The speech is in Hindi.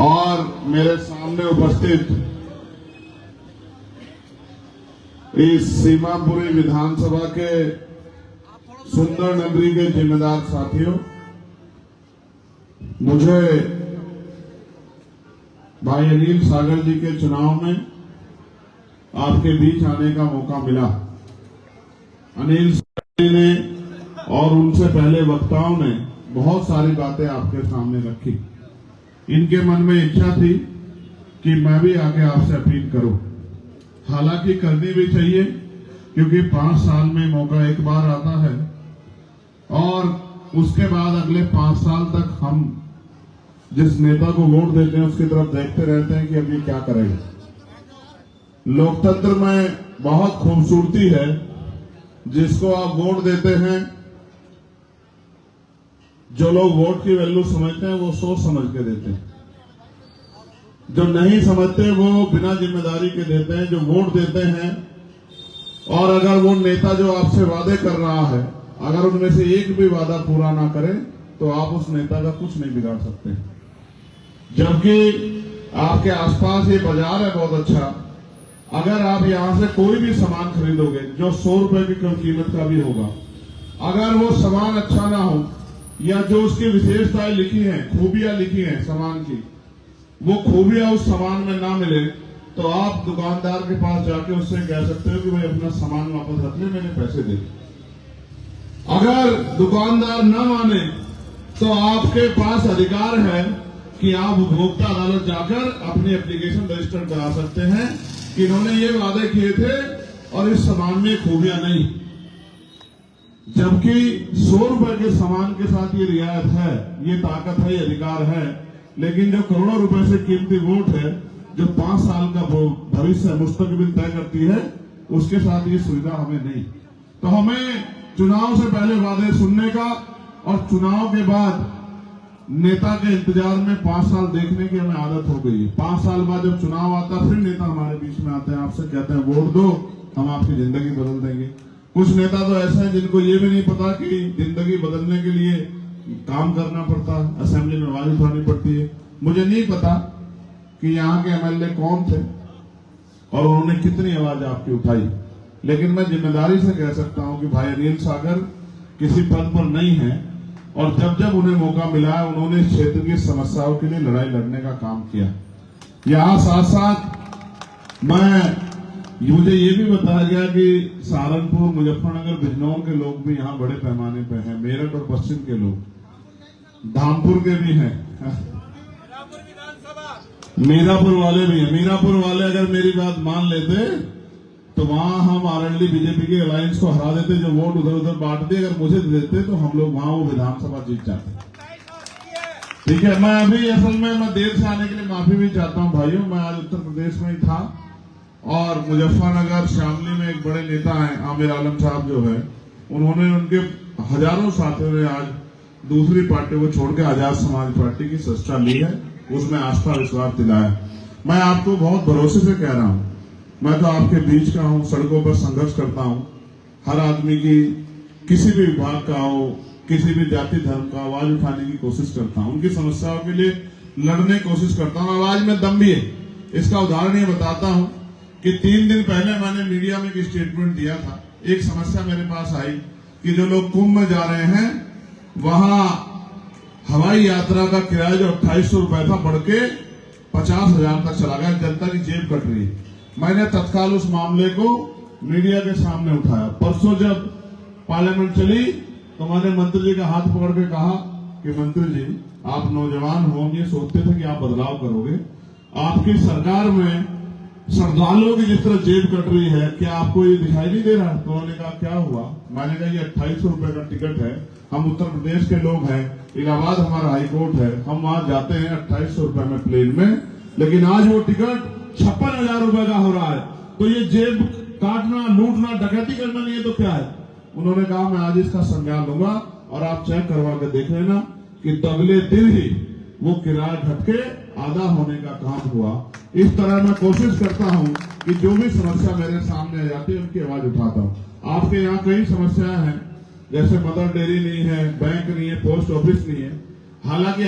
और मेरे सामने उपस्थित इस सीमापुरी विधानसभा के सुंदर नगरी के जिम्मेदार साथियों, मुझे भाई अनिल सागर जी के चुनाव में आपके बीच आने का मौका मिला। अनिल सागर जी ने और उनसे पहले वक्ताओं ने बहुत सारी बातें आपके सामने रखी। इनके मन में इच्छा थी कि मैं भी आके आपसे अपील करूं, हालांकि करनी भी चाहिए क्योंकि 5 साल में मौका एक बार आता है और उसके बाद अगले 5 साल तक हम जिस नेता को वोट देते हैं उसकी तरफ देखते रहते हैं कि अब ये क्या करेगा। लोकतंत्र में बहुत खूबसूरती है, जिसको आप वोट देते हैं, जो लोग वोट की वैल्यू समझते हैं वो सोच समझ के देते हैं, जो नहीं समझते वो बिना जिम्मेदारी के देते हैं। जो वोट देते हैं और अगर वो नेता जो आपसे वादे कर रहा है, अगर उनमें से एक भी वादा पूरा ना करे तो आप उस नेता का कुछ नहीं बिगाड़ सकते। जबकि आपके आसपास ये बाजार है बहुत अच्छा, अगर आप यहां से कोई भी सामान खरीदोगे जो 100 रुपए की कीमत का भी होगा, अगर वो सामान अच्छा ना हो या जो उसकी विशेषताएं लिखी हैं, खूबियां लिखी हैं सामान की, वो खूबियां उस सामान में ना मिले तो आप दुकानदार के पास जाके उससे कह सकते हो कि भाई अपना सामान वापस रख ले, मैंने पैसे दे। अगर दुकानदार न माने तो आपके पास अधिकार है कि आप उपभोक्ता अदालत जाकर अपनी एप्लीकेशन रजिस्टर करा सकते हैं कि इन्होंने ये वादे किए थे और इस सामान में खूबियां नहीं। जबकि 100 रुपए के सामान के साथ ये रियायत है, ये ताकत है, ये अधिकार है, लेकिन जो करोड़ों रुपए से कीमती वोट है, जो 5 साल का भविष्य मुस्तकबिल तय करती है, उसके साथ ये सुविधा हमें नहीं। तो हमें चुनाव से पहले वादे सुनने का और चुनाव के बाद नेता के इंतजार में 5 साल देखने की हमें आदत हो गई है। 5 साल बाद जब चुनाव आता फिर नेता हमारे बीच में आते हैं, आपसे कहते हैं वोट दो, हम आपकी जिंदगी बदल देंगे। कुछ नेता तो ऐसे हैं जिनको ये भी नहीं पता कि जिंदगी बदलने के लिए काम करना पड़ता है, असेंबली में आवाज उठानी पड़ती है। मुझे नहीं पता कि यहाँ के एमएलए कौन थे और उन्होंने कितनी आवाज आपकी उठाई, लेकिन मैं जिम्मेदारी से कह सकता हूं कि भाई अनिल सागर किसी पद पर नहीं है और जब जब उन्हें मौका मिला है उन्होंने इस क्षेत्र की समस्याओं के लिए लड़ाई लड़ने का काम किया। यहाँ साथ साथ मुझे ये भी बताया गया कि सहारनपुर, मुजफ्फरनगर, बिजनौर के लोग भी यहाँ बड़े पैमाने पे हैं, मेरठ और पश्चिम के लोग, धामपुर के भी हैं, मीरापुर वाले भी हैं। मीरापुर वाले अगर मेरी बात मान लेते तो वहां हम आरएलडी बीजेपी के अलायंस को हरा देते, जो वोट उधर उधर बांटते, अगर मुझे देते तो हम लोग वहां वो विधानसभा जीत जाते। ठीक है, मैं अभी असल में मैं देर से आने के लिए माफी भी चाहता हूं भाइयों। मैं आज उत्तर प्रदेश में ही था और मुजफ्फरनगर शामली में एक बड़े नेता हैं आमिर आलम साहब जो है, उन्होंने उनके हजारों साथियों ने आज दूसरी पार्टी को छोड़ के आजाद समाज पार्टी की सत्ता ली है, उसमें आस्था विश्वास दिलाया। मैं आपको बहुत भरोसे से कह रहा हूं, मैं तो आपके बीच का हूं, सड़कों पर संघर्ष करता हूं, हर आदमी की किसी भी विभाग का हो, किसी भी जाति धर्म का आवाज उठाने की कोशिश करता हूं, उनकी समस्याओं के लिए लड़ने की कोशिश करता हूं। आवाज में दम भी है। इसका उदाहरण ये बताता हूं कि 3 दिन पहले मैंने मीडिया में एक स्टेटमेंट दिया था। एक समस्या मेरे पास आई कि जो लोग कुंभ में जा रहे हैं वहां हवाई यात्रा का किराया जो 2800 रुपए था बढ़ के 50,000 तक चला गया, जनता की जेब कट रही है। मैंने तत्काल उस मामले को मीडिया के सामने उठाया। परसों जब पार्लियामेंट चली तो मैंने मंत्री जी का हाथ पकड़ के कहा कि मंत्री जी, आप नौजवान हो, ये सोचते थे कि आप बदलाव करोगे, आपकी सरकार में श्रद्धालुओं की जिस तरह जेब कट रही है, क्या आपको ये दिखाई नहीं दे रहा? तो उन्होंने कहा क्या हुआ? मैंने कहा ये 2800 रुपए का टिकट है, हम उत्तर प्रदेश के लोग हैं, इलाहाबाद हमारा हाईकोर्ट है, हम वहां जाते हैं 2800 रुपए में प्लेन में, लेकिन आज वो टिकट 56,000 रुपए का हो रहा है। तो ये जेब काटना, लूटना, डकैती करना नहीं है तो क्या है? उन्होंने कहा मैं आज इसका संज्ञान लूंगा और आप चेक करवा के देख लेना कि अगले दिन ही वो किराया घट के आधा होने का काम हुआ। इस तरह मैं कोशिश करता हूं कि जो भी समस्या मेरे सामने आ जाती है उनकी आवाज उठाता हूं। आपके यहाँ कई समस्याएं हैं, जैसे मदर डेयरी नहीं है, बैंक नहीं है, पोस्ट ऑफिस नहीं है, हालांकि